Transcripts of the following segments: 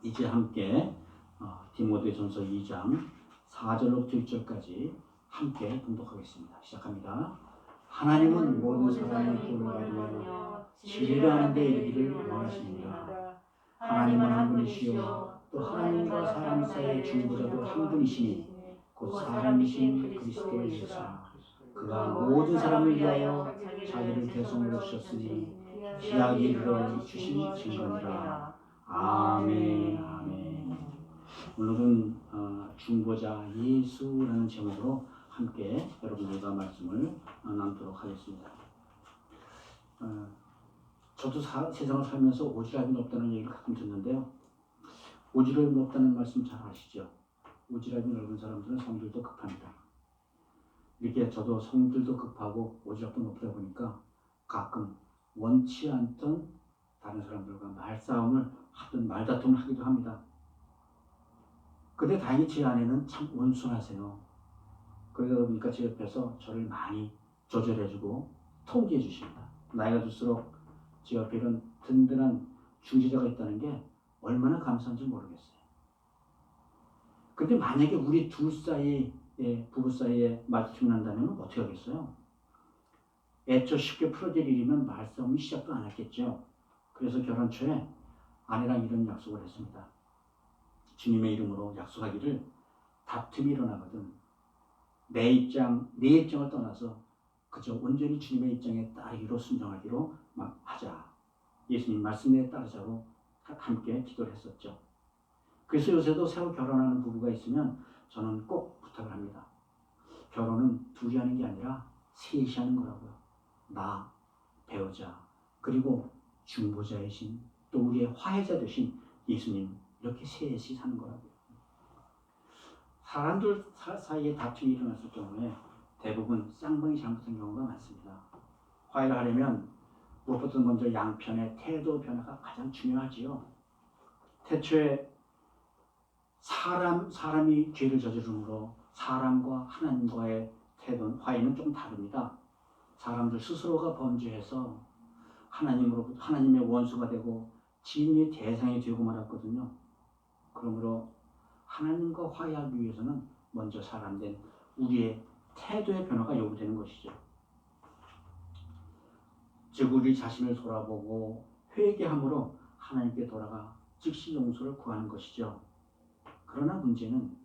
이제 함께 디모데전서 2장 4절로 7절까지 함께 봉독하겠습니다. 시작합니다. 하나님은 모든 사람의 구원을 받으며 진리를 아는 데 이르기를 원하십니다. 하나님은 한 분이시요 또 하나님과 사람 사이의 중보자도 한 분이시니 곧 사람이신 그리스도 예수라. 그가 모든 사람을 위하여 자기를 대성으로 주셨으니 귀하게 이르러 주신 증거니라. 아멘. 아멘. 오늘은 중보자 예수라는 제목으로 함께 여러분들과 말씀을 나누도록 하겠습니다. 저도 세상을 살면서 오지랖이 넓다는 얘기를 가끔 듣는데요. 오지랖이 넓다는 말씀 잘 아시죠? 오지랖이 넓은 사람들은 성질도 급합니다. 이렇게 저도 성질도 급하고 오지랖도 높다 보니까 가끔 원치 않던 다른 사람들과 말싸움을 하든 말다툼을 하기도 합니다. 근데 다행히 제 아내는 참 온순하세요. 그러다 보니까 제 옆에서 저를 많이 조절해주고 통제해 주십니다. 나이가 들수록 제 옆에 이런 든든한 중재자가 있다는 게 얼마나 감사한지 모르겠어요. 근데 만약에 우리 둘 사이에 부부 사이에 말다툼이 난다면 어떻게 하겠어요? 애초 쉽게 풀어질 일이면 말싸움이 시작도 안 했겠죠. 그래서 결혼 초에 아내랑 이런 약속을 했습니다. 주님의 이름으로 약속하기를 다툼이 일어나거든 내 입장을 떠나서 그저 온전히 주님의 입장에 따르기로 순종하기로 하자. 예수님 말씀에 따르자고 함께 기도를 했었죠. 그래서 요새도 새로 결혼하는 부부가 있으면 저는 꼭 부탁을 합니다. 결혼은 둘이 하는 게 아니라 셋이 하는 거라고요. 나, 배우자, 그리고 중보자이신 또 우리의 화해자 되신 예수님, 이렇게 셋이 사는 거라고요. 사람들 사이에 다툼이 일어났을 경우에 대부분 쌍방이 잘못한 경우가 많습니다. 화해를 하려면 무엇보다 먼저 양편의 태도 변화가 가장 중요하지요. 태초에 사람이 죄를 저지르므로 사람과 하나님과의 태도는 화해는 좀 다릅니다. 사람들 스스로가 범죄해서 하나님의 원수가 되고 진리의 대상이 되고 말았거든요. 그러므로 하나님과 화해하기 위해서는 먼저 사람된 우리의 태도의 변화가 요구되는 것이죠. 즉 우리 자신을 돌아보고 회개함으로 하나님께 돌아가 즉시 용서를 구하는 것이죠. 그러나 문제는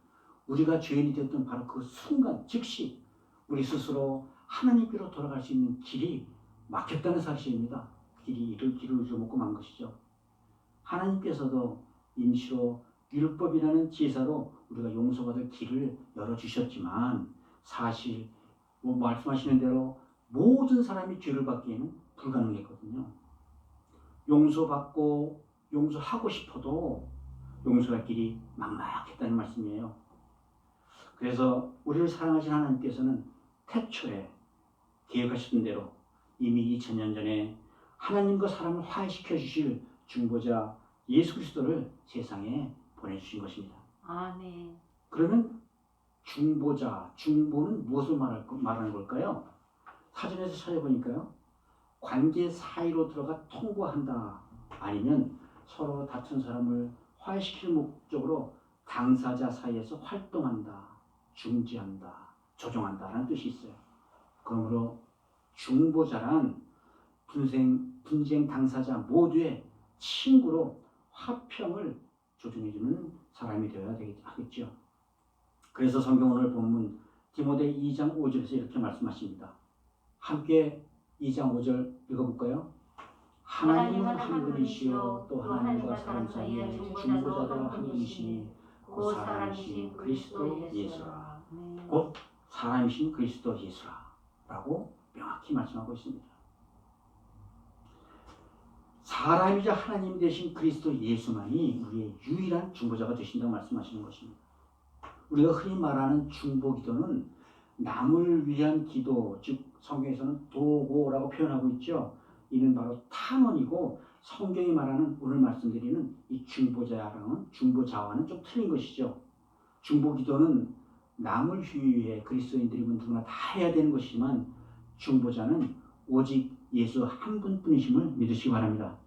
우리가 죄인이 되었던 바로 그 순간 즉시 우리 스스로 하나님께로 돌아갈 수 있는 길이 막혔다는 사실입니다. 길을 잃어먹고 만 것이죠. 하나님께서도 임시로 율법이라는 제사로 우리가 용서받을 길을 열어주셨지만 사실 말씀하시는 대로 모든 사람이 죄를 받기에는 불가능했거든요. 용서받고 용서하고 싶어도 용서할 길이 막막했다는 말씀이에요. 그래서 우리를 사랑하신 하나님께서는 태초에 계획하셨던 대로 이미 2000년 전에 하나님과 사람을 화해시켜 주실 중보자 예수 그리스도를 세상에 보내주신 것입니다. 아멘. 그러면 중보는 무엇을 말하는 걸까요? 사전에서 찾아보니까요. 관계 사이로 들어가 통보한다. 아니면 서로 다툰 사람을 화해시킬 목적으로 당사자 사이에서 활동한다. 중재한다. 조정한다라는 뜻이 있어요. 그러므로 중보자란 분쟁 당사자 모두의 친구로 화평을 조정해주는 사람이 되어야 하겠죠. 그래서 성경 오늘 본문 디모데 2장 5절에서 이렇게 말씀하십니다. 함께 2장 5절 읽어볼까요? 하나님은 한 분이시요 또 하나님과 사람 사이에 중보자가 한 분이시니 곧 사람이신 그리스도 예수라. 곧 사람이신 그리스도 예수라 라고 명확히 말씀하고 있습니다. 사람이자 하나님 되신 그리스도 예수만이 우리의 유일한 중보자가 되신다고 말씀하시는 것입니다. 우리가 흔히 말하는 중보기도는 남을 위한 기도, 즉 성경에서는 도고라고 표현하고 있죠. 이는 바로 탄원이고 성경이 말하는 오늘 말씀드리는 이 중보자와는 좀 틀린 것이죠. 중보기도는 남을 위해 그리스도인들이면 누구나 다 해야 되는 것이지만 중보자는 오직 예수 한 분뿐이심을 믿으시기 바랍니다.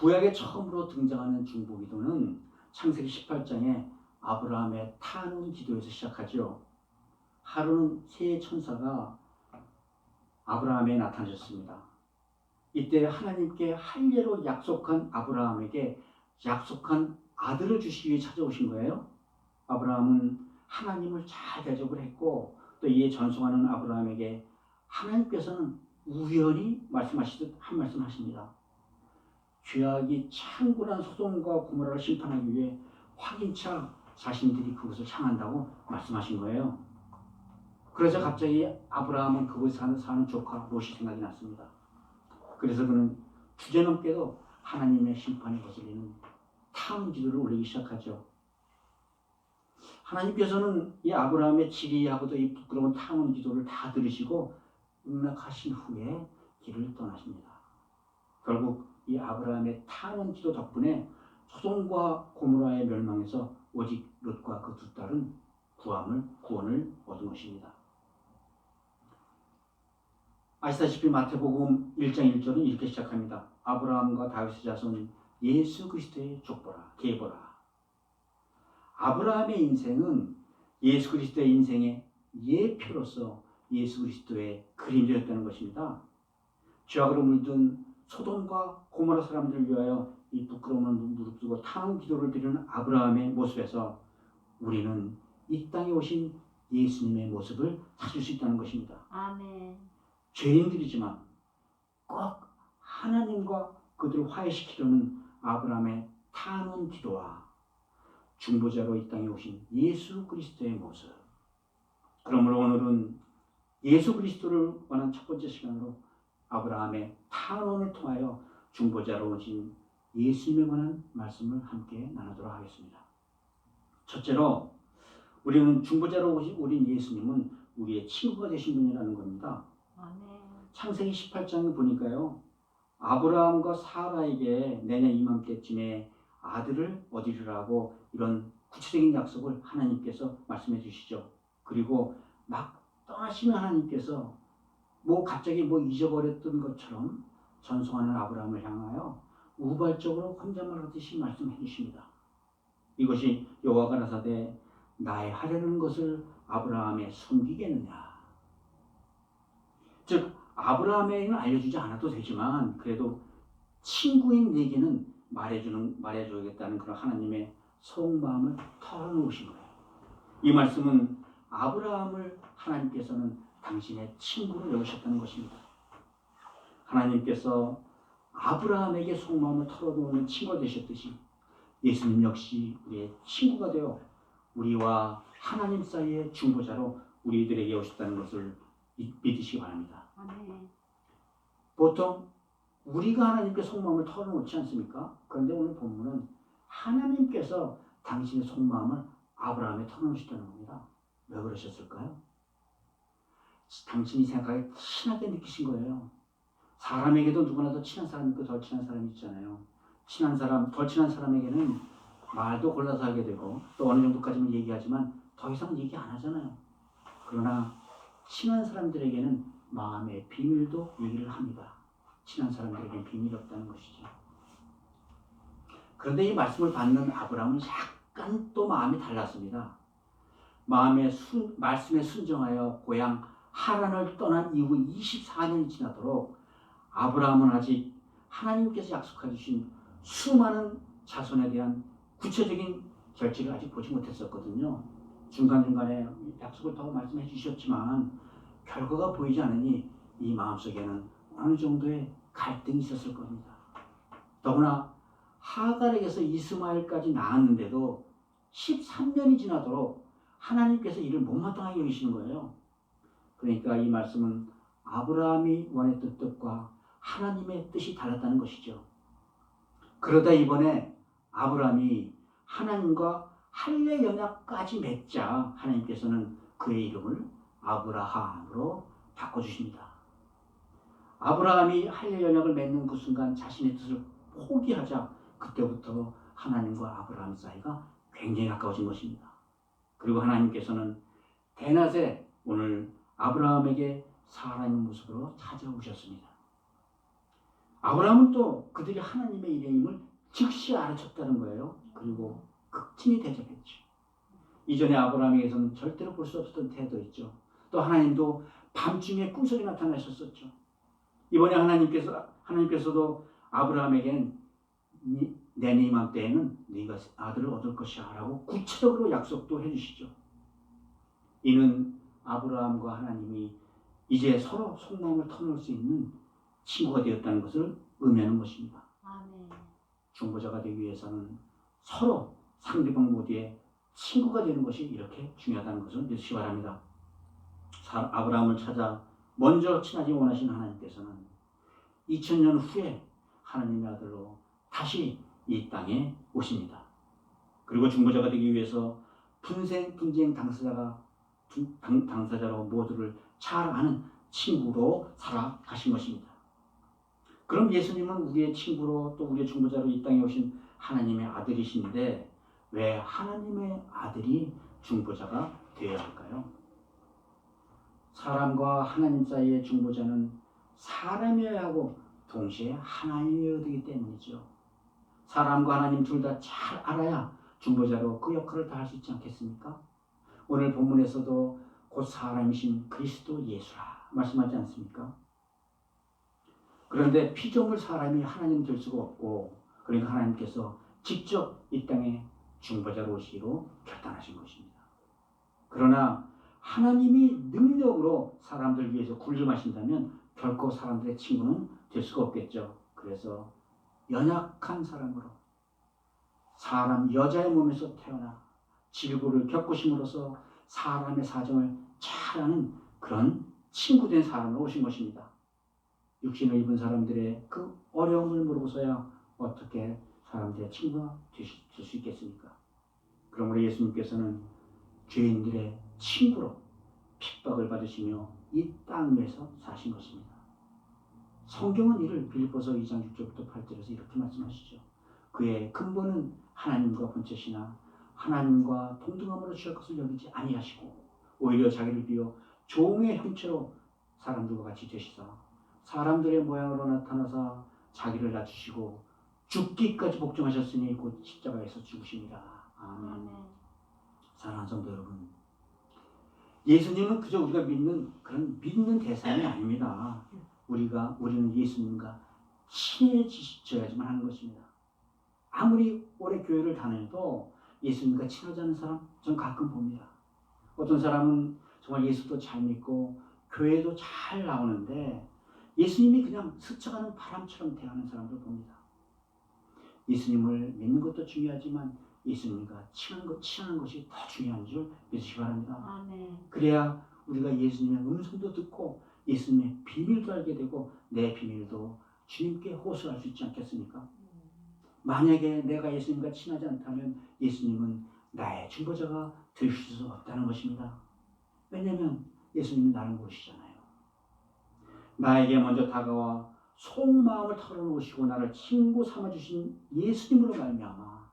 구약에 처음으로 등장하는 중보기도는 창세기 18장에 아브라함의 탄원 기도에서 시작하죠. 하루는 새 천사가 아브라함에 나타나셨습니다. 이때 하나님께 할례로 약속한 아브라함에게 약속한 아들을 주시기 위해 찾아오신 거예요. 아브라함은 하나님을 잘 대접을 했고 또 이에 전송하는 아브라함에게 하나님께서는 우연히 말씀하시듯 한 말씀 하십니다. 죄악이 창군한 소돔과 고모라를 심판하기 위해 확인차 자신들이 그곳을 향한다고 말씀하신 거예요. 그래서 갑자기 아브라함은 그곳에 사는 조카 롯이 생각이 났습니다. 그래서 그는 주제넘게도 하나님의 심판에 거슬리는 탐 기도를 올리기 시작하죠. 하나님께서는 이 아브라함의 질의하고도 이 부끄러운 탐 기도를 다 들으시고 응낙하신 후에 길을 떠나십니다. 결국 이 아브라함의 탐 기도 덕분에 소돔과 고모라의 멸망에서 오직 롯과 그 두 딸은 구원을 얻은 것입니다. 아시다시피 마태복음 1장 1절은 이렇게 시작합니다. 아브라함과 다윗의 자손 예수 그리스도의 족보라 계보라. 아브라함의 인생은 예수 그리스도의 인생의 예표로서 예수 그리스도의 그림자였다는 것입니다. 죄악으로 물든 소돔과 고모라 사람들을 위하여 이 부끄러움을 무릅쓰고 탐 기도를 드리는 아브라함의 모습에서 우리는 이 땅에 오신 예수님의 모습을 찾을 수 있다는 것입니다. 아멘. 죄인들이지만 꼭 하나님과 그들을 화해시키려는 아브라함의 탄원 기도와 중보자로 이 땅에 오신 예수 그리스도의 모습. 그러므로 오늘은 예수 그리스도를 관한 첫 번째 시간으로 아브라함의 탄원을 통하여 중보자로 오신 예수님에 관한 말씀을 함께 나누도록 하겠습니다. 첫째로 우리는 중보자로 오신 우리 예수님은 우리의 친구가 되신 분이라는 겁니다. 창세기 18장을 보니까요. 아브라함과 사라에게 내년 이맘때쯤에 아들을 얻으리라고 이런 구체적인 약속을 하나님께서 말씀해 주시죠. 그리고 막 떠나시는 하나님께서 갑자기 잊어버렸던 것처럼 전송하는 아브라함을 향하여 우발적으로 혼잣말 하듯이 말씀해 주십니다. 이것이 여호와가 가라사대 나의 하려는 것을 아브라함에 숨기겠느냐. 즉 아브라함에게는 알려주지 않아도 되지만 그래도 친구인 내게는 말해줘야겠다는 그런 하나님의 속마음을 털어놓으신 거예요. 이 말씀은 아브라함을 하나님께서는 당신의 친구로 여기셨다는 것입니다. 하나님께서 아브라함에게 속마음을 털어놓는 친구가 되셨듯이 예수님 역시 우리의 친구가 되어 우리와 하나님 사이의 중보자로 우리들에게 오셨다는 것을 믿으시기 바랍니다. 아멘. 보통 우리가 하나님께 속마음을 털어놓지 않습니까? 그런데 오늘 본문은 하나님께서 당신의 속마음을 아브라함에 털어놓으셨다는 겁니다. 왜 그러셨을까요? 당신이 생각하기에 친하게 느끼신 거예요. 사람에게도 누구나 더 친한 사람이 있고 덜 친한 사람이 있잖아요. 친한 사람, 덜 친한 사람에게는 말도 골라서 하게 되고 또 어느 정도까지는 얘기하지만 더 이상 얘기 안 하잖아요. 그러나 친한 사람들에게는 마음의 비밀도 얘기를 합니다. 친한 사람들에게는 비밀이 없다는 것이죠. 그런데 이 말씀을 받는 아브라함은 약간 또 마음이 달랐습니다. 말씀에 순종하여 고향 하란을 떠난 이후 24년이 지나도록 아브라함은 아직 하나님께서 약속해 주신 수많은 자손에 대한 구체적인 결실을 아직 보지 못했었거든요. 중간중간에 약속을 더 말씀해 주셨지만 결과가 보이지 않으니 이 마음속에는 어느 정도의 갈등이 있었을 겁니다. 더구나 하갈에게서 이스마엘까지 낳았는데도 13년이 지나도록 하나님께서 이를 못마땅하게 여기시는 거예요. 그러니까 이 말씀은 아브라함이 원했던 뜻과 하나님의 뜻이 달랐다는 것이죠. 그러다 이번에 아브라함이 하나님과 할례 연약까지 맺자 하나님께서는 그의 이름을 아브라함으로 바꿔주십니다. 아브라함이 할례 연약을 맺는 그 순간 자신의 뜻을 포기하자 그때부터 하나님과 아브라함 사이가 굉장히 가까워진 것입니다. 그리고 하나님께서는 대낮에 오늘 아브라함에게 살아있는 모습으로 찾아오셨습니다. 아브라함은 또 그들이 하나님의 일행임을 즉시 알아챘다는 거예요. 그리고 극진히 대접했죠. 이전에 아브라함에게서는 절대로 볼 수 없었던 태도였죠. 또 하나님도 밤중에 꿈속에 나타나셨었죠. 이번에 하나님께서도 아브라함에겐 내년 이맘때에는 네가 아들을 얻을 것이야 라고 구체적으로 약속도 해주시죠. 이는 아브라함과 하나님이 이제 서로 속마음을 터놓을 수 있는 친구가 되었다는 것을 의미하는 것입니다. 아멘. 중보자가 되기 위해서는 서로 상대방 모두의 친구가 되는 것이 이렇게 중요하다는 것을 믿으시기 바랍니다. 아브라함을 찾아 먼저 친하지 원하신 하나님께서는 2000년 후에 하나님의 아들로 다시 이 땅에 오십니다. 그리고 중보자가 되기 위해서 분쟁 당사자로 모두를 잘 아는 친구로 살아가신 것입니다. 그럼 예수님은 우리의 친구로 또 우리의 중보자로 이 땅에 오신 하나님의 아들이신데 왜 하나님의 아들이 중보자가 되어야 할까요? 사람과 하나님 사이의 중보자는 사람이어야 하고 동시에 하나님이어야 되기 때문이죠. 사람과 하나님 둘 다 잘 알아야 중보자로 그 역할을 다 할 수 있지 않겠습니까? 오늘 본문에서도 곧 사람이신 그리스도 예수라 말씀하지 않습니까? 그런데 피조물 사람이 하나님 될 수가 없고 그러니까 하나님께서 직접 이 땅에 중보자로 오시기로 결단하신 것입니다. 그러나 하나님이 능력으로 사람들 위해서 군림하신다면 결코 사람들의 친구는 될 수가 없겠죠. 그래서 연약한 사람으로 사람 여자의 몸에서 태어나 질고를 겪으심으로써 사람의 사정을 잘 아는 그런 친구된 사람으로 오신 것입니다. 육신을 입은 사람들의 그 어려움을 모르고서야 어떻게 사람들의 친구가 될 수 있겠습니까? 그러므로 예수님께서는 죄인들의 친구로 핍박을 받으시며 이 땅 위에서 사신 것입니다. 성경은 이를 빌립보서 2장 6절부터 8절에서 이렇게 말씀하시죠. 그의 근본은 하나님과 본체시나 하나님과 동등함으로 취할 것을 여기지 아니하시고 오히려 자기를 비워 종의 형체로 사람들과 같이 되시사 사람들의 모양으로 나타나사 자기를 낮추시고 죽기까지 복종하셨으니 곧 십자가에서 죽으십니다. 아멘. 사랑하는 성도 여러분, 예수님은 그저 우리가 믿는 대상이 아닙니다. 우리는 예수님과 친해져야지만 하는 것입니다. 아무리 오래 교회를 다녀도 예수님과 친하지 않은 사람 전 가끔 봅니다. 어떤 사람은 정말 예수도 잘 믿고 교회도 잘 나오는데 예수님이 그냥 스쳐가는 바람처럼 대하는 사람들 봅니다. 예수님을 믿는 것도 중요하지만 예수님과 친한 것이 더 중요한 줄 믿으시기 바랍니다. 아멘. 그래야 우리가 예수님의 음성도 듣고 예수님의 비밀도 알게 되고 내 비밀도 주님께 호소할 수 있지 않겠습니까? 만약에 내가 예수님과 친하지 않다면 예수님은 나의 중보자가 되실 수 없다는 것입니다. 왜냐하면 예수님은 나를 모르시잖아요. 나에게 먼저 다가와 속마음을 털어놓으시고 나를 친구 삼아주신 예수님으로 말미암아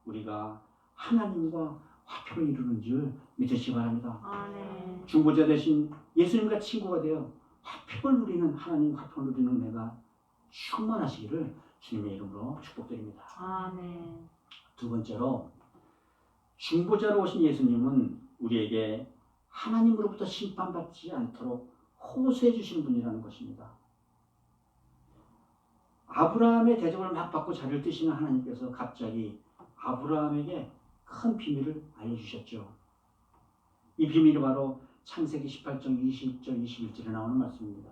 우리가 하나님과 화평을 이루는 줄 믿으시기 바랍니다. 아멘. 중보자 대신 예수님과 친구가 되어 화평을 누리는 하나님 화평을 누리는 내가 충만하시기를 주님의 이름으로 축복드립니다. 아멘. 두 번째로 중보자로 오신 예수님은 우리에게 하나님으로부터 심판받지 않도록 호소해 주시는 분이라는 것입니다. 아브라함의 대접을 막 받고 자리를 뜨시는 하나님께서 갑자기 아브라함에게 큰 비밀을 알려주셨죠. 이 비밀이 바로 창세기 18장 20절 21절에 나오는 말씀입니다.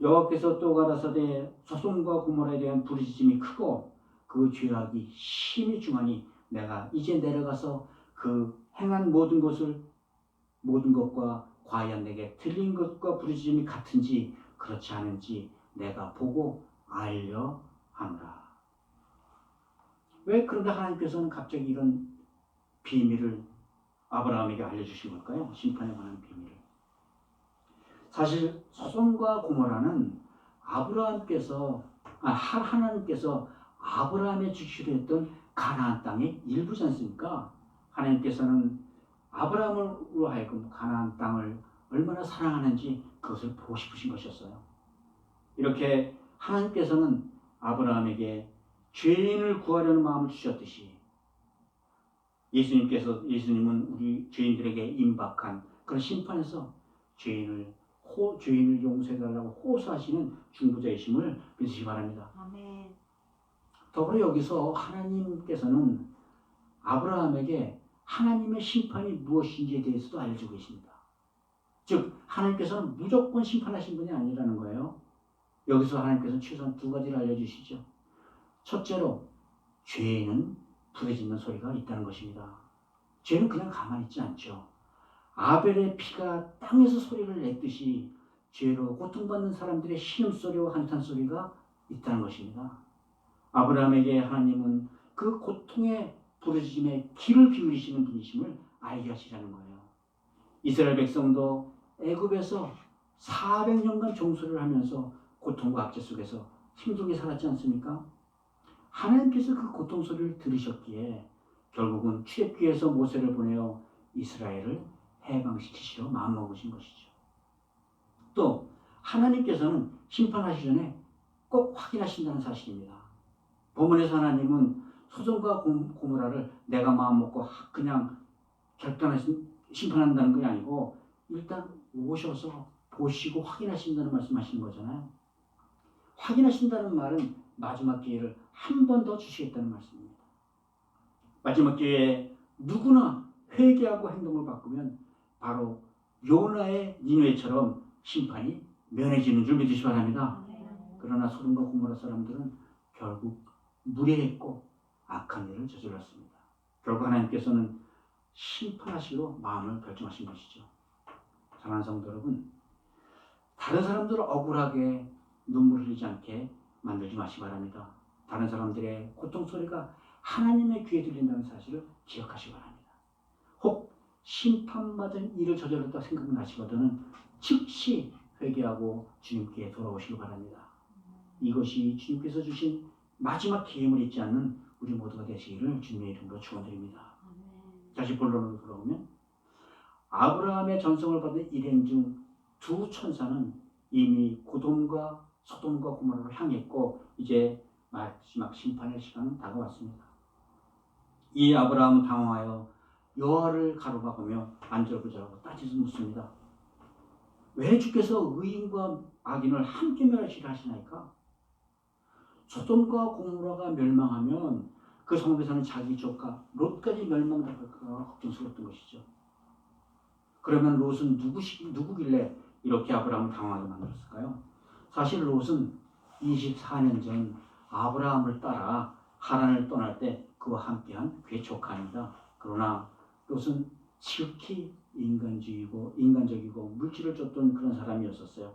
여호와께서 또 가라사대 소돔과 고모라에 대한 부르짖음이 크고 그 죄악이 심히 중하니 내가 이제 내려가서 그 행한 모든 것과 과연 내게 들린 것과 부르짖음이 같은지 그렇지 않은지 내가 보고 알려 하노라. 왜 그런데 하나님께서는 갑자기 이런 비밀을 아브라함에게 알려주신 걸까요? 심판에 관한 비밀을. 사실 소돔과 고모라는 하나님께서 아브라함에 주시려 했던 가나안 땅의 일부지 않습니까? 하나님께서는 아브라함으로 하여금 가나안 땅을 얼마나 사랑하는지 그것을 보고 싶으신 것이었어요. 이렇게 하나님께서는 아브라함에게 죄인을 구하려는 마음을 주셨듯이 예수님은 우리 죄인들에게 임박한 그런 심판에서 죄인을 용서해달라고 호소하시는 중보자이심을 믿으시기 바랍니다. 아멘. 더불어 여기서 하나님께서는 아브라함에게 하나님의 심판이 무엇인지에 대해서도 알려주고 계십니다. 즉 하나님께서는 무조건 심판하신 분이 아니라는 거예요. 여기서 하나님께서는 최소한 두 가지를 알려주시죠. 첫째로 죄는 불에 짓는 소리가 있다는 것입니다. 죄는 그냥 가만히 있지 않죠. 아벨의 피가 땅에서 소리를 냈듯이 죄로 고통받는 사람들의 신음소리와 한탄소리가 있다는 것입니다. 아브라함에게 하나님은 그 고통의 부르짖음에 귀를 기울이시는 분이심을 알게 하시라는 거예요. 이스라엘 백성도 애굽에서 400년간 종소리를 하면서 고통과 압제 속에서 힘들게 살았지 않습니까? 하나님께서 그 고통 소리를 들으셨기에 결국은 출애굽기에서 모세를 보내어 이스라엘을 해방시키시려 마음먹으신 것이죠. 또 하나님께서는 심판하시기 전에 꼭 확인하신다는 사실입니다. 본문에서 하나님은 소돔과 고모라를 내가 마음먹고 그냥 심판한다는 게 아니고 일단 오셔서 보시고 확인하신다는 말씀하시는 거잖아요. 확인하신다는 말은 마지막 기회를 한 번 더 주시겠다는 말씀입니다. 마지막 기회에 누구나 회개하고 행동을 바꾸면 바로 요나의 니느웨처럼 심판이 면해지는 줄 믿으시기 바랍니다. 그러나 소돔과 고모라 사람들은 결국 무례했고 악한 일을 저질렀습니다. 결국 하나님께서는 심판하시기로 마음을 결정하신 것이죠. 사랑하는 성도 여러분, 다른 사람들을 억울하게 눈물 흘리지 않게 만들지 마시기 바랍니다. 다른 사람들의 고통 소리가 하나님의 귀에 들린다는 사실을 기억하시기 바랍니다. 혹 심판받은 일을 저질렀다 생각나시거든 즉시 회개하고 주님께 돌아오시기 바랍니다. 이것이 주님께서 주신 마지막 기회를 잊지 않는 우리 모두가 되시기를 주님의 이름으로 축원드립니다. 다시 본론으로 돌아오면 아브라함의 전성을 받은 일행 중 두 천사는 이미 고돔과 소돔과 고모라를 향했고 이제 마지막 심판의 시간은 다가왔습니다. 이 아브라함은 당황하여 여호와를 가로막으며 안절부절하고 따지듯 묻습니다. 왜 주께서 의인과 악인을 함께 멸하시려 하시나이까? 소돔과 고모라가 멸망하면 그 성읍에 사는 자기 조카 롯까지 멸망당할까 걱정스러웠던 것이죠. 그러면 롯은 누구길래 이렇게 아브라함을 당황하게 만들었을까요? 사실 롯은 24년 전 아브라함을 따라 하란을 떠날 때 그와 함께한 그의 조카입니다. 그러나 롯은 지극히 인간적이고 물질을 쫓던 그런 사람이었었어요.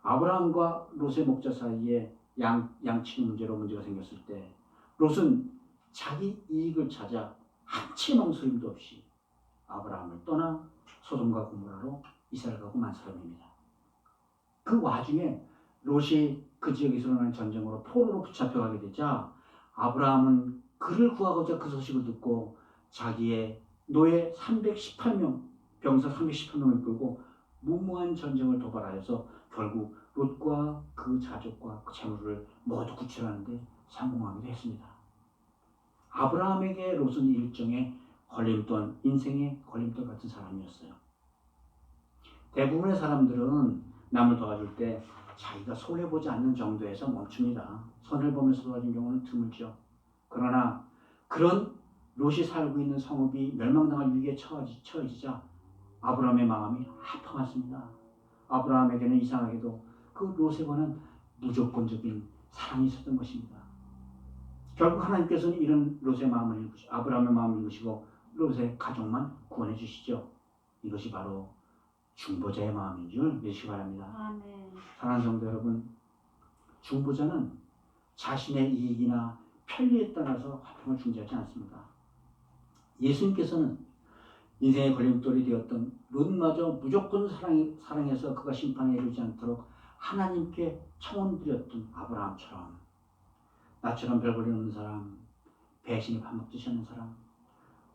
아브라함과 롯의 목자 사이에 양치 문제로 문제가 생겼을 때 롯은 자기 이익을 찾아 한치 망설임도 없이 아브라함을 떠나 소돔과 고모라로 이사를 가고 만 사람입니다. 그 와중에 롯이 그 지역에서 일어나는 전쟁으로 포로로 붙잡혀가게 되자 아브라함은 그를 구하고자 그 소식을 듣고 자기의 노예 318명, 병사 318명을 끌고 무모한 전쟁을 도발하여서 결국 롯과 그 자족과 그 재물을 모두 구출하는데 성공하기도 했습니다. 아브라함에게 롯은 일종의 인생의 걸림돌 같은 사람이었어요. 대부분의 사람들은 남을 도와줄 때 자기가 손해보지 않는 정도에서 멈춥니다. 손해를 보면서 도와준 경우는 드물죠. 그러나 그런 롯이 살고 있는 성읍이 멸망당할 위기에 처해지자 아브라함의 마음이 아파왔습니다. 아브라함에게는 이상하게도 그 롯에 관한 무조건적인 사랑이 있었던 것입니다. 결국 하나님께서는 이런 아브라함의 마음을 읽으시고 롯의 가족만 구원해 주시죠. 이것이 바로 중보자의 마음인 줄 믿으시기 바랍니다. 아멘. 사랑하는 성도 여러분, 중보자는 자신의 이익이나 편리에 따라서 화평을 중재하지 않습니다. 예수님께서는 인생의 걸림돌이 되었던 롯마저 무조건 사랑해서 그가 심판에 이르지 않도록 하나님께 청원드렸던 아브라함처럼 나처럼 별볼일 없는 사람, 배신이 밥 먹듯이 하는 사람,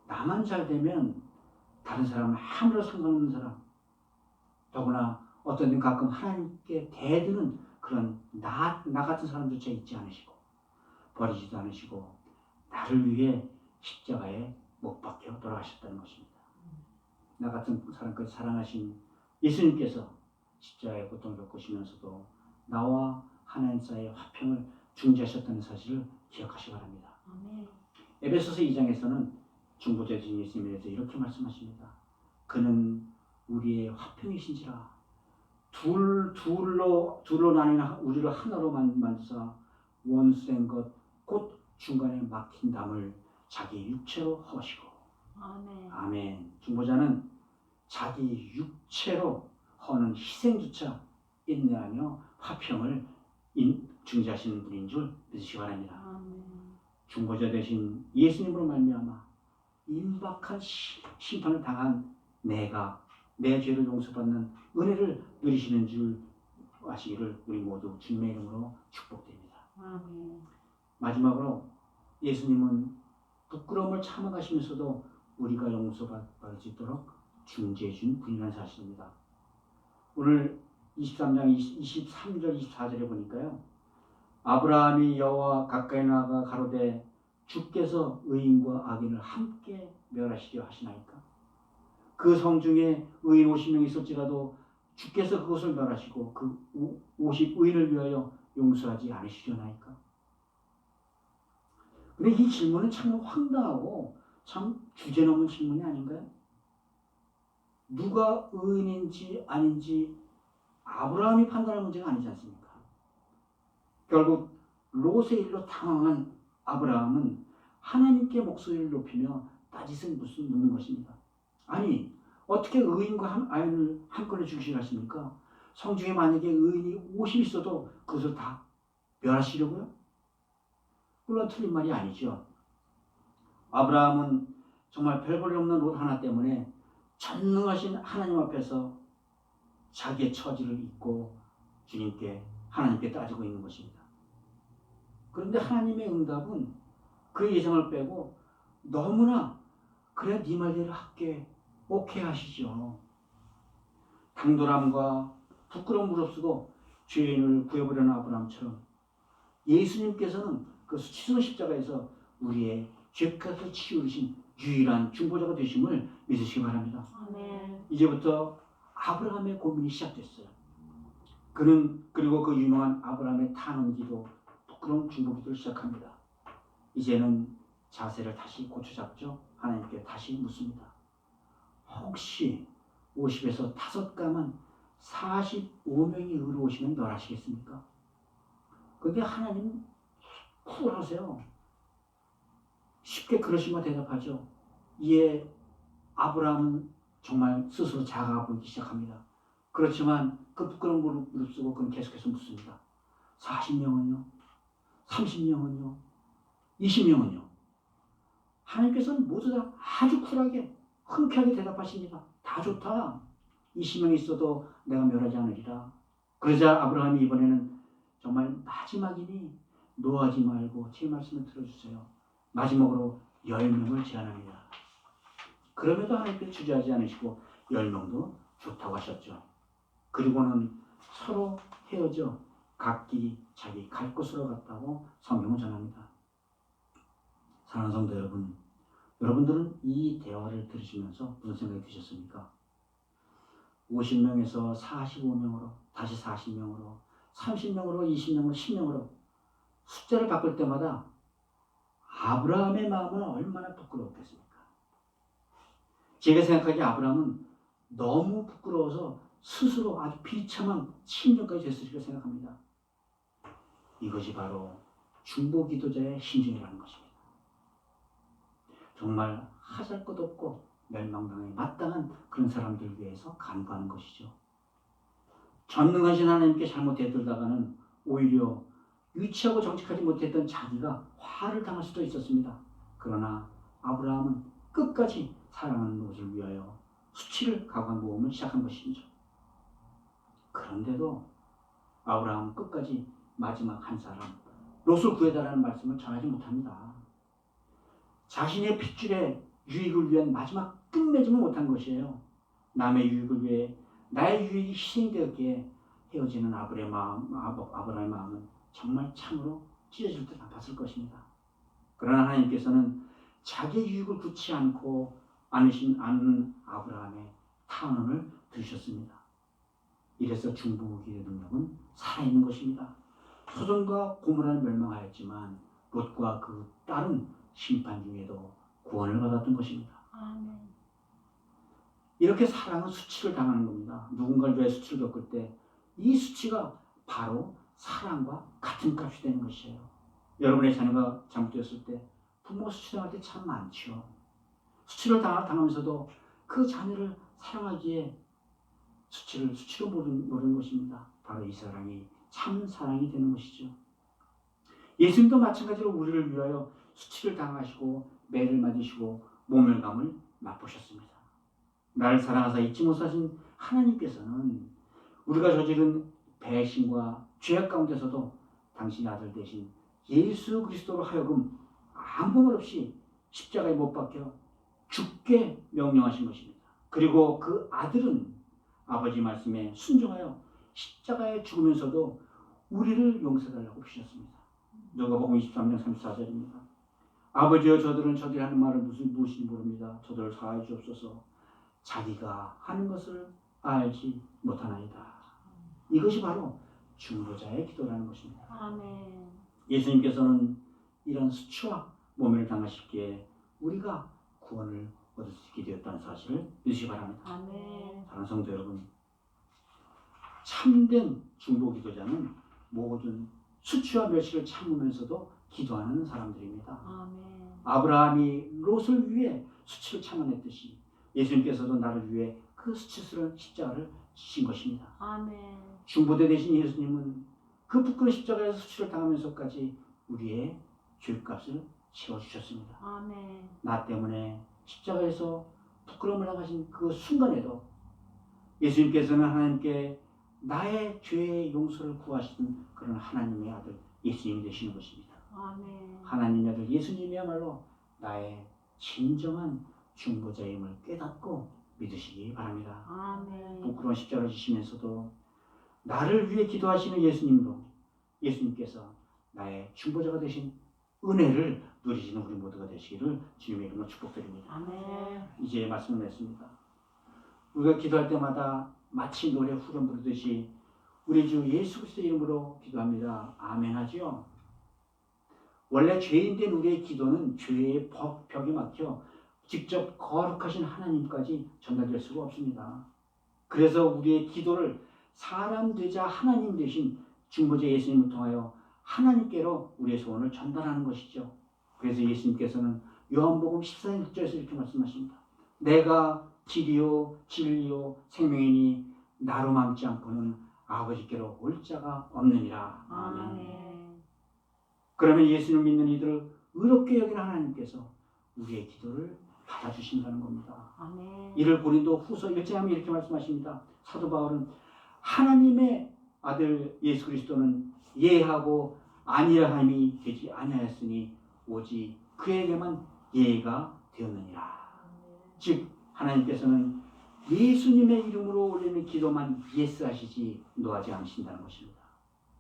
나만 잘 되면 다른 사람은 아무런 상관없는 사람, 더구나 어떤 데 가끔 하나님께 대드는 그런 그런 나 같은 사람조차 잊지 않으시고 버리지도 않으시고 나를 위해 십자가에 못 박혀 돌아가셨다는 것입니다. 나 같은 사람까지 사랑하신 예수님께서 십자가의 고통을 겪으시면서도 나와 하나님 사이의 화평을 중재하셨다는 사실을 기억하시기 바랍니다. 아멘. 에베소서 2장에서는 중보자 되신 예수님에 대해서 이렇게 말씀하십니다. 그는 우리의 화평이신지라 둘로 나뉜 우리를 하나로 만드사 원수된 것 곧 중간에 막힌 담을 자기 육체로 허시고. 아멘. 아멘. 중보자는 자기 육체로 허는 희생조차 인내하며 화평을 중재하시는 분인 줄 믿으시기 바랍니다. 아멘. 중보자 되신 예수님으로 말미암아 임박한 심판을 당한 내가 내 죄를 용서받는 은혜를 누리시는 줄 아시기를 우리 모두 주님의 이름으로 축복드립니다. 아멘. 마지막으로 예수님은 부끄러움을 참아가시면서도 우리가 용서받을 수 있도록 중재해 준 분이라는 사실입니다. 오늘 23장 23절 24절에 보니까요. 아브라함이 여호와 가까이 나아가 가로되 주께서 의인과 악인을 함께 멸하시려 하시나이까. 그 성중에 의인 50명이 있을지라도 주께서 그것을 멸하시고 그 50 의인을 위하여 용서하지 않으시려나이까. 근데 이 질문은 참 황당하고 참 주제넘은 질문이 아닌가요? 누가 의인인지 아닌지 아브라함이 판단할 문제가 아니지 않습니까? 결국 롯의 일로 당황한 아브라함은 하나님께 목소리를 높이며 따짓을 묻는 것입니다. 아니 어떻게 의인과 악인을 한꺼번에 죽이시려 하십니까? 성중에 만약에 의인이 50 있어도 그것을 다 멸하시려고요? 물론 틀린 말이 아니죠. 아브라함은 정말 별볼일 없는 롯 하나 때문에 전능하신 하나님 앞에서 자기의 처지를 잊고 하나님께 따지고 있는 것입니다. 그런데 하나님의 응답은 그 예상을 빼고 너무나 그래 네 말대로 할게 오케이 하시죠. 당돌함과 부끄러움 무릅쓰고 죄인을 구해보려는 아브라함처럼 예수님께서는 그 수치스러운 십자가에서 우리의 죄값을 치우신 유일한 중보자가 되심을 믿으시기 바랍니다. 아멘. 이제부터 아브라함의 고민이 시작됐어요. 그는 그리고 그 유명한 아브라함의 탄원기도 부끄러운 중보기도를 시작합니다. 이제는 자세를 다시 고쳐잡죠. 하나님께 다시 묻습니다. 혹시 50에서 5가만 45명이 의로우시면 멸하시겠습니까? 그런데 하나님 쿨하세요. 쉽게 그러시면 대답하죠. 이에 아브라함은 정말 스스로 작아 보이기 시작합니다. 그렇지만 그 부끄러운 무릅쓰고 그는 계속해서 묻습니다. 40명은요? 30명은요? 20명은요? 하나님께서는 모두 다 아주 쿨하게 흔쾌하게 대답하십니다. 다 좋다. 20명이 있어도 내가 멸하지 않으리라. 그러자 아브라함이 이번에는 정말 마지막이니 노하지 말고 제 말씀을 들어주세요. 마지막으로 10명을 제안합니다. 그럼에도 하나님께서 주저하지 않으시고 10명도 좋다고 하셨죠. 그리고는 서로 헤어져 각기 자기 갈 곳으로 갔다고 성경은 전합니다. 사랑하는 성도 여러분, 여러분들은 이 대화를 들으시면서 무슨 생각이 드셨습니까? 50명에서 45명으로, 다시 40명으로, 30명으로, 20명으로, 10명으로 숫자를 바꿀 때마다 아브라함의 마음은 얼마나 부끄러웠겠습니까? 제가 생각하기에 아브라함은 너무 부끄러워서 스스로 아주 비참한 심정까지 됐으리라 생각합니다. 이것이 바로 중보기도자의 심정이라는 것입니다. 정말 하잘 것 없고 멸망당에 마땅한 그런 사람들을 위해서 간구하는 것이죠. 전능하신 하나님께 잘못 대들다가는 오히려 유치하고 정직하지 못했던 자기가 화를 당할 수도 있었습니다. 그러나 아브라함은 끝까지 사랑하는 롯을 위하여 수치를 각오한 모험을 시작한 것이죠. 그런데도 아브라함은 끝까지 마지막 한 사람 롯을 구해달라는 말씀을 전하지 못합니다. 자신의 핏줄의 유익을 위한 마지막 끝맺음을 못한 것이에요. 남의 유익을 위해 나의 유익이 희생되었기에 헤어지는 아브라함의 마음은 정말 참으로 찢어질 듯 아팠을 것입니다. 그러나 하나님께서는 자기의 유익을 굳지 않는 아브라함의 탄원을 들으셨습니다. 이래서 중보기의 능력은 살아있는 것입니다. 소돔과 고모라는 멸망하였지만 롯과 그 딸은 심판 중에도 구원을 받았던 것입니다. 아멘. 이렇게 사랑은 수치를 당하는 겁니다. 누군가를 위해 수치를 겪을 때 이 수치가 바로 사랑과 같은 값이 되는 것이에요. 여러분의 자녀가 잘못되었을 때 부모 수치당할 때 참 많죠. 수치를 당하면서도 그 자녀를 사랑하기에 수치로 모르는 것입니다. 바로 이 사랑이 참 사랑이 되는 것이죠. 예수님도 마찬가지로 우리를 위하여 수치를 당하시고 매를 맞으시고 모멸감을 맛보셨습니다. 나를 사랑하사 잊지 못하신 하나님께서는 우리가 저지른 배신과 죄악 가운데서도 당신의 아들 대신 예수 그리스도로 하여금 아무 말 없이 십자가에 못 박혀 죽게 명령하신 것입니다. 그리고 그 아들은 아버지 말씀에 순종하여 십자가에 죽으면서도 우리를 용서달라고 비셨습니다. 누가복음 23장 34절입니다. 아버지여 저들은 저들이 하는 말을 무엇인지 모릅니다. 저들을 사하여 주옵소서. 자기가 하는 것을 알지 못하나이다. 이것이 바로 중보자의 기도라는 것입니다. 아멘. 예수님께서는 이런 수치와 모멸을 당하시기에 우리가 구원을 얻을 수 있게 되었다는 사실을 믿으시기 바랍니다. 아멘. 사랑하는 성도 여러분, 참된 중보 기도자는 모든 수치와 멸시를 참으면서도 기도하는 사람들입니다. 아멘. 아브라함이 롯을 위해 수치를 참아냈듯이 예수님께서도 나를 위해 그 수치스러운 십자가를 지신 것입니다. 아멘. 중보대 되신 예수님은 그 부끄러운 십자가에서 수치를 당하면서까지 우리의 죄값을 채워주셨습니다. 아멘. 나 때문에 십자가에서 부끄러움을 당하신 그 순간에도 예수님께서는 하나님께 나의 죄의 용서를 구하시는 그런 하나님의 아들 예수님이 되시는 것입니다. 아멘. 하나님의 아들 예수님이야말로 나의 진정한 중보자임을 깨닫고 믿으시기 바랍니다. 아멘. 부끄러운 십자가를 지시면서도 나를 위해 기도하시는 예수님으로 예수님께서 나의 중보자가 되신 은혜를 누리시는 우리 모두가 되시기를 주님의 이름으로 축복드립니다. 아멘. 이제 말씀을 냈습니다. 우리가 기도할 때마다 마치 노래 후렴 부르듯이 우리 주 예수 그리스도의 이름으로 기도합니다. 아멘 하지요. 원래 죄인된 우리의 기도는 죄의 벽에 막혀 직접 거룩하신 하나님까지 전달될 수가 없습니다. 그래서 우리의 기도를 사람 되자 하나님 되신 중보자 예수님을 통하여 하나님께로 우리의 소원을 전달하는 것이죠. 그래서 예수님께서는 요한복음 14장 6절에서 이렇게 말씀하십니다. 내가 길이요 진리요 생명이니 나로 맘지 않고는 아버지께로 올 자가 없느니라. 아멘. 아멘. 그러면 예수님을 믿는 이들을 의롭게 여기는 하나님께서 우리의 기도를 받아주신다는 겁니다. 아멘. 이를 고린도 후서 1장에 이렇게 말씀하십니다. 사도 바울은 하나님의 아들 예수 그리스도는 예하고 아니라 함이 되지 아니하였으니 오직 그에게만 예가 되었느니라. 즉 하나님께서는 예수님의 이름으로 올리는 기도만 예스하시지 노하지 않으신다는 것입니다.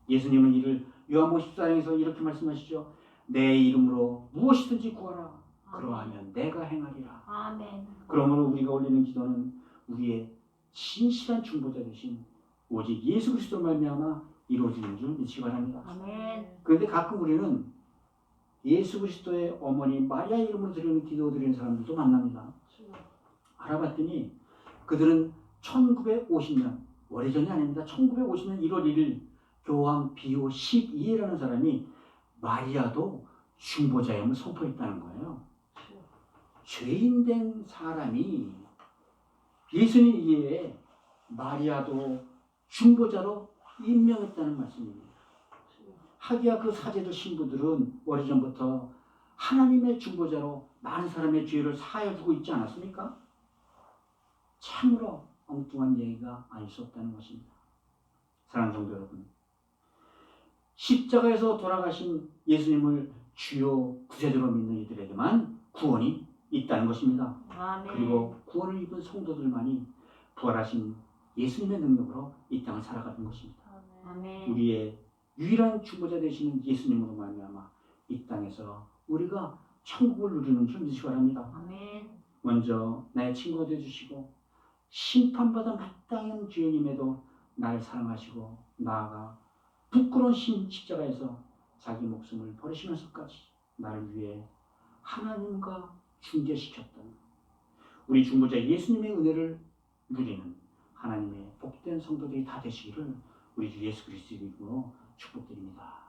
예수님은 이를 요한복음 14장에서 이렇게 말씀하시죠. 내 이름으로 무엇이든지 구하라. 그러하면 내가 행하리라. 아멘. 그러므로 우리가 올리는 기도는 우리의 진실한 중보자 되신 오직 예수 그리스도로 말미암아 이루어지는 줄 믿으시기 바랍니다. 아멘. 그런데 가끔 우리는 예수 그리스도의 어머니 마리아 이름으로 드리는 기도 드리는 사람들도 만납니다. 알아봤더니 그들은 1950년 오래전이 아닙니다. 1950년 1월 1일 교황 비오 12라는 사람이 마리아도 중보자임을 선포했다는 거예요. 죄인된 사람이 예수님 이외에 마리아도 중보자로 임명했다는 말씀입니다. 하기야 그 사제들 신부들은 오래전부터 하나님의 중보자로 많은 사람의 죄를 사해주고 있지 않았습니까? 참으로 엉뚱한 얘기가 아닐 수 없다는 것입니다. 사랑하는 성도 여러분, 십자가에서 돌아가신 예수님을 주요 구세주로 믿는 이들에게만 구원이 있다는 것입니다. 아멘. 그리고 구원을 입은 성도들만이 부활하신 예수님의 능력으로 이 땅을 살아가는 것입니다. 아멘. 우리의 유일한 주보자 되시는 예수님으로 말미암아 이 땅에서 우리가 천국을 누리는 줄 믿으시기 바랍니다. 아멘. 먼저 나의 친구가 되어주시고 심판받아 마땅한 죄인임에도 나를 사랑하시고 나아가 부끄러운 십자가에서 자기 목숨을 버리시면서까지 나를 위해 하나님과 중재시켰던 우리 중보자 예수님의 은혜를 누리는 하나님의 복된 성도들이 다 되시기를 우리 주 예수 그리스도의 이름으로 축복드립니다.